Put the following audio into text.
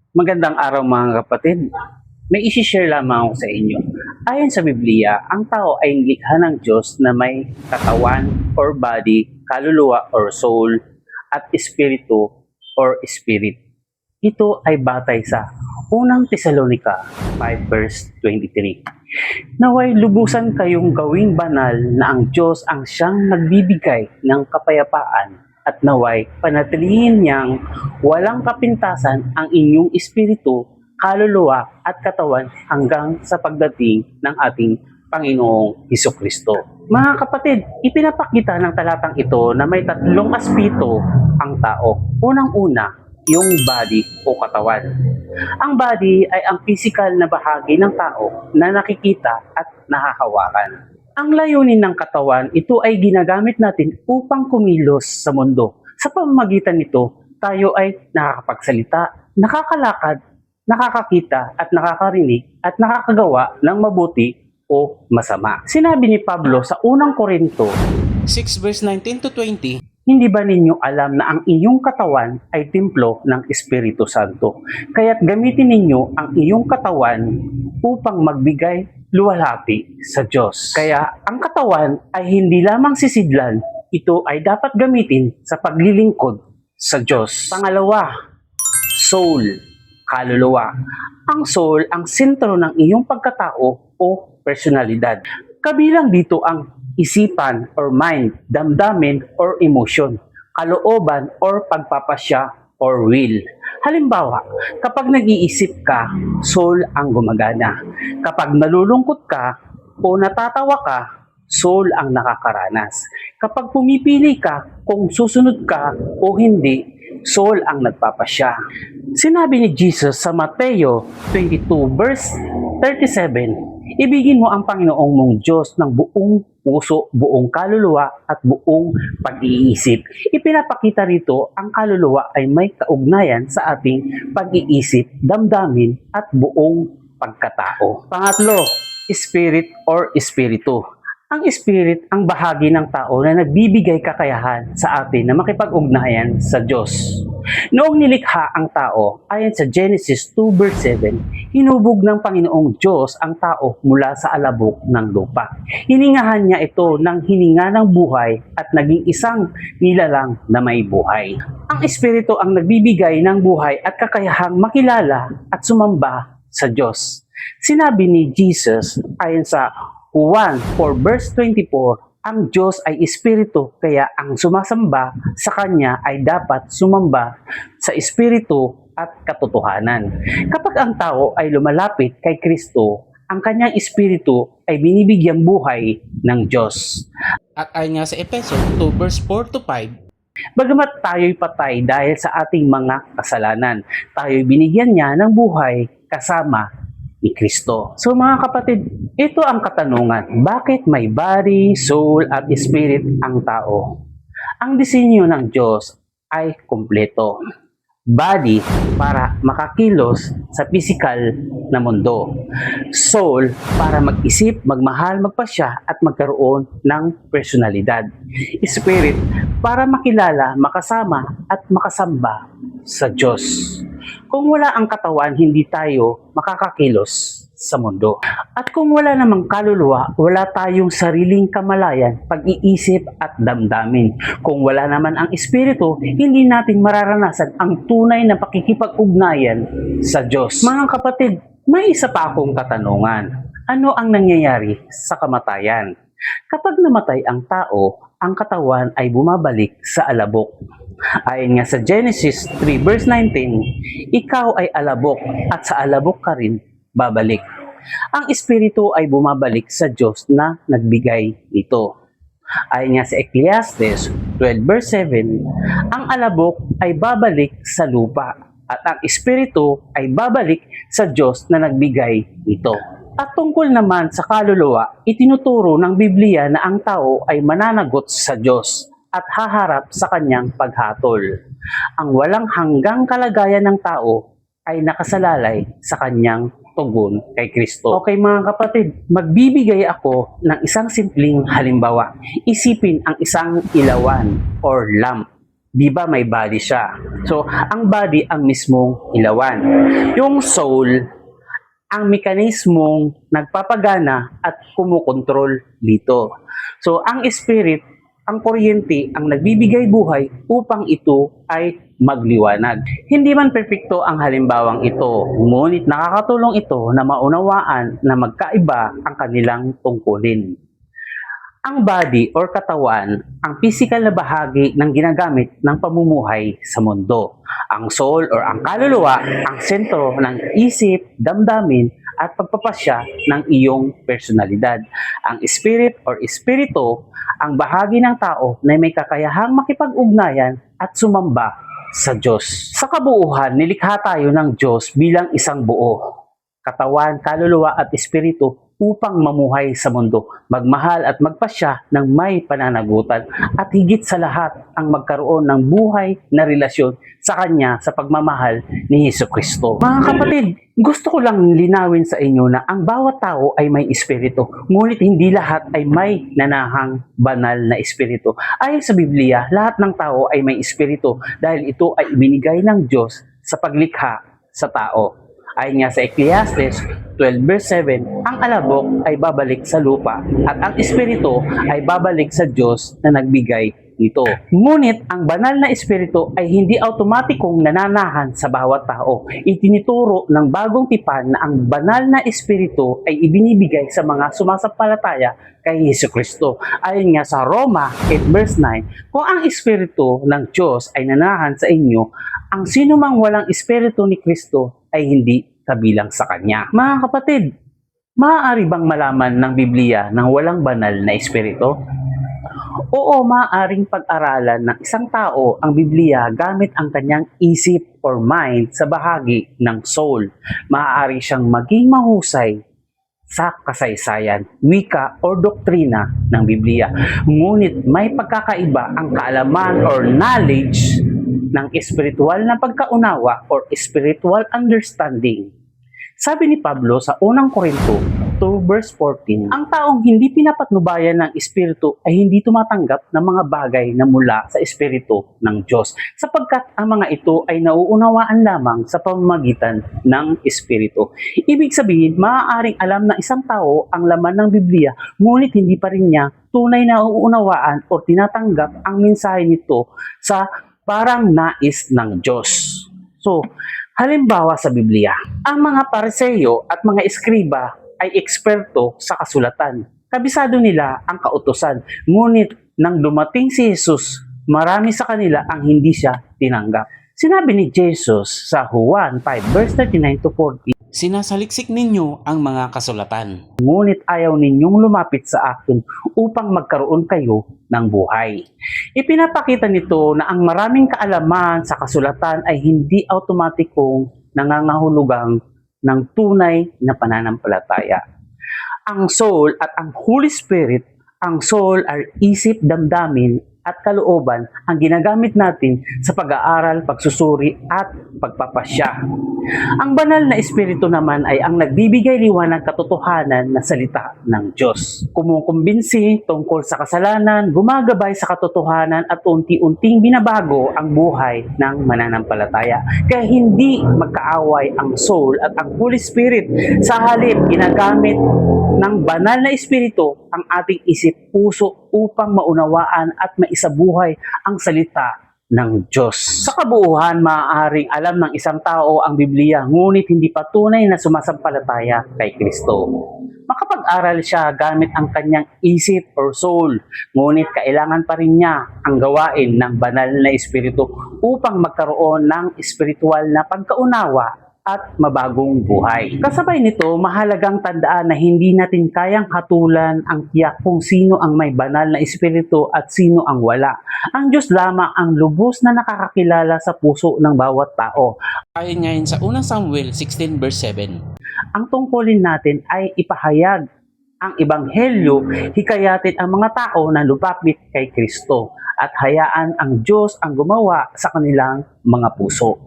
Magandang araw mga kapatid. May isi-share lamang ako sa inyo. Ayon sa Biblia, ang tao ay nilikha ng Diyos na may katawan or body, kaluluwa or soul, at espiritu or spirit. Ito ay batay sa unang Tesalonica 5 verse 23. Naway lubusan kayong gawing banal na ang Diyos ang siyang nagbibigay ng kapayapaan at naway panatilihin niyang walang kapintasan ang inyong espiritu, kaluluwa at katawan hanggang sa pagdating ng ating Panginoong Hesukristo. Mga kapatid, ipinapakita ng talatang ito na may tatlong aspeto ang tao. Unang-una, yung body o katawan. Ang body ay ang physical na bahagi ng tao na nakikita at nahahawakan. Ang layunin ng katawan, ito ay ginagamit natin upang kumilos sa mundo. Sa pamamagitan nito, tayo ay nakakapagsalita, nakakalakad, nakakakita at nakakarinig at nakakagawa ng mabuti o masama. Sinabi ni Pablo sa unang Korinto 6 verse 19 to 20. hindi ba ninyo alam na ang inyong katawan ay templo ng Espiritu Santo? Kaya't gamitin ninyo ang iyong katawan upang magbigay luwalhati sa Diyos. Kaya ang katawan ay hindi lamang sisidlan, ito ay dapat gamitin sa paglilingkod sa Diyos. Pangalawa, soul, kaluluwa. Ang soul ang sentro ng iyong pagkatao o personalidad. Kabilang dito ang isipan or mind, damdamin or emotion, kalooban or pagpapasya or will. Halimbawa, kapag nag-iisip ka, soul ang gumagana. Kapag nalulungkot ka o natatawa ka, soul ang nakakaranas. Kapag pumipili ka kung susunod ka o hindi, soul ang nagpapasya. Sinabi ni Jesus sa Mateo 22 verse 37, ibigin mo ang Panginoong mong Diyos ng buong puso, buong kaluluwa at buong pag-iisip. Ipinapakita rito ang kaluluwa ay may kaugnayan sa ating pag-iisip, damdamin at buong pagkatao. Pangatlo, spirit or espiritu. Ang spirit ang bahagi ng tao na nagbibigay kakayahan sa atin na makipag-ugnayan sa Diyos. Noong nilikha ang tao, ayon sa Genesis 2 verse 7, hinubog ng Panginoong Diyos ang tao mula sa alabok ng lupa. Hiningahan niya ito ng hininga ng buhay at naging isang nilalang na may buhay. Ang espiritu ang nagbibigay ng buhay at kakayahang makilala at sumamba sa Diyos. Sinabi ni Jesus ayon sa 1 verse 24, ang Diyos ay espiritu, kaya ang sumasamba sa Kanya ay dapat sumamba sa espiritu at katotohanan. Kapag ang tao ay lumalapit kay Kristo, ang kanyang espiritu ay binibigyang buhay ng Diyos. At ayon nga sa Efeso 2 verse 4 to 5, Bagamat tayo'y patay dahil sa ating mga kasalanan, tayo'y binigyan niya ng buhay kasama ni Kristo. So mga kapatid, ito ang katanungan. Bakit may body, soul at spirit ang tao? Ang disenyo ng Diyos ay kumpleto. Body para makakilos sa physical na mundo. Soul para mag-isip, magmahal, magpasya at magkaroon ng personalidad. Spirit para makilala, makasama at makasamba sa Diyos. Kung wala ang katawan, hindi tayo makakakilos sa mundo. At kung wala namang kaluluwa, wala tayong sariling kamalayan, pag-iisip at damdamin. Kung wala naman ang espiritu, hindi natin mararanasan ang tunay na pakikipag-ugnayan sa Diyos. Mga kapatid, may isa pa akong katanungan. Ano ang nangyayari sa kamatayan? Kapag namatay ang tao, ang katawan ay bumabalik sa alabok. Ayon nga sa Genesis 3 verse 19, ikaw ay alabok at sa alabok ka rin babalik. Ang espiritu ay bumabalik sa Diyos na nagbigay nito. Ayon nga sa Ecclesiastes 12 verse 7, ang alabok ay babalik sa lupa at ang espiritu ay babalik sa Diyos na nagbigay nito. At tungkol naman sa kaluluwa, itinuturo ng Biblia na ang tao ay mananagot sa Diyos at haharap sa kanyang paghatol. Ang walang hanggang kalagayan ng tao ay nakasalalay sa kanyang tugon kay Kristo. Okay mga kapatid, magbibigay ako ng isang simpleng halimbawa. Isipin ang isang ilawan or lamp. Di ba may body siya? So, ang body ang mismong ilawan. Yung soul, ang mekanismong nagpapagana at kumukontrol dito. So, ang spirit, ang kuryente, ang nagbibigay buhay upang ito ay magliwanag. Hindi man perpekto ang halimbawang ito, ngunit nakakatulong ito na maunawaan na magkaiba ang kanilang tungkulin. Ang body or katawan, ang physical na bahagi ng ginagamit ng pamumuhay sa mundo. Ang soul or ang kaluluwa, ang sentro ng isip, damdamin, at pagpapasya ng iyong personalidad. Ang spirit or espiritu, ang bahagi ng tao na may kakayahang makipag-ugnayan at sumamba sa Diyos. Sa kabuuhan, nilikha tayo ng Diyos bilang isang buo. Katawan, kaluluwa at espiritu upang mamuhay sa mundo, magmahal at magpasya ng may pananagutan at higit sa lahat ang magkaroon ng buhay na relasyon sa Kanya sa pagmamahal ni Hesukristo. Mga kapatid, gusto ko lang linawin sa inyo na ang bawat tao ay may espiritu, ngunit hindi lahat ay may nanahang banal na espiritu. Ayon sa Biblia, lahat ng tao ay may espiritu dahil ito ay ibinigay ng Diyos sa paglikha sa tao. Ayon nga sa Ecclesiastes 12 verse 7, ang alabok ay babalik sa lupa at ang espiritu ay babalik sa Diyos na nagbigay nito. Ngunit ang banal na espiritu ay hindi automatikong nananahan sa bawat tao. Itinuturo ng bagong tipan na ang banal na espiritu ay ibinibigay sa mga sumasampalataya kay Hesukristo. Ayon nga sa Roma 8 verse 9, kung ang espiritu ng Diyos ay nananahan sa inyo, ang sino mang walang espiritu ni Kristo ay hindi kabilang sa Kanya. Mga kapatid, maaari bang malaman ng Biblia ng walang banal na espiritu? Oo, maaaring pag-aralan ng isang tao ang Biblia gamit ang kanyang isip or mind sa bahagi ng soul. Maaari siyang maging mahusay sa kasaysayan, wika o doktrina ng Biblia. Ngunit may pagkakaiba ang kaalaman or knowledge ng espiritual na pagkaunawa or spiritual understanding. Sabi ni Pablo sa unang Korinto 2 verse 14, ang taong hindi pinapatnubayan ng espiritu ay hindi tumatanggap ng mga bagay na mula sa espiritu ng Diyos, sapagkat ang mga ito ay nauunawaan lamang sa pamamagitan ng espiritu. Ibig sabihin, maaaring alam ng isang tao ang laman ng Biblia, ngunit hindi pa rin niya tunay na uuunawaan o tinatanggap ang mensahe nito sa parang nais ng Diyos. So, halimbawa sa Biblia, ang mga Pariseo at mga eskriba ay eksperto sa kasulatan. Kabisado nila ang kautusan. Ngunit nang dumating si Jesus, marami sa kanila ang hindi siya tinanggap. Sinabi ni Jesus sa Juan 5 verse 39 to 40, Sinasaliksik ninyo ang mga kasulatan. ngunit ayaw ninyong lumapit sa akin upang magkaroon kayo ng buhay. Ipinapakita nito na ang maraming kaalaman sa kasulatan ay hindi automatikong nangangahulugang ng tunay na pananampalataya. Ang soul at ang Holy Spirit, ang soul ay isip, damdamin at kalooban ang ginagamit natin sa pag-aaral, pagsusuri at pagpapasya. Ang banal na espiritu naman ay ang nagbibigay liwanag katotohanan na salita ng Diyos. Kumukumbinsi tungkol sa kasalanan, gumagabay sa katotohanan at unti-unting binabago ang buhay ng mananampalataya. Kaya hindi magkaaway ang soul at ang Holy Spirit. Sa halip, ginagamit ng banal na espiritu ang ating isip, puso upang maunawaan at maisabuhay ang salita ng Diyos. Sa kabuuhan, maaaring alam ng isang tao ang Biblia, ngunit hindi pa tunay na sumasampalataya kay Kristo. Makapag-aral siya gamit ang kanyang isip or soul, ngunit kailangan pa rin niya ang gawain ng banal na espiritu upang magkaroon ng espiritual na pagkaunawa at mabagong buhay. Kasabay nito, mahalagang tandaan na hindi natin kayang hatulan ang tiyak kung sino ang may banal na espiritu at sino ang wala. Ang Diyos lamang ang lubos na nakakakilala sa puso ng bawat tao. Ayon ngayon sa 1 Samuel 16 verse 7. Ang tungkulin natin ay ipahayag ang ebanghelyo, hikayatin ang mga tao na lumapit kay Kristo at hayaan ang Diyos ang gumawa sa kanilang mga puso.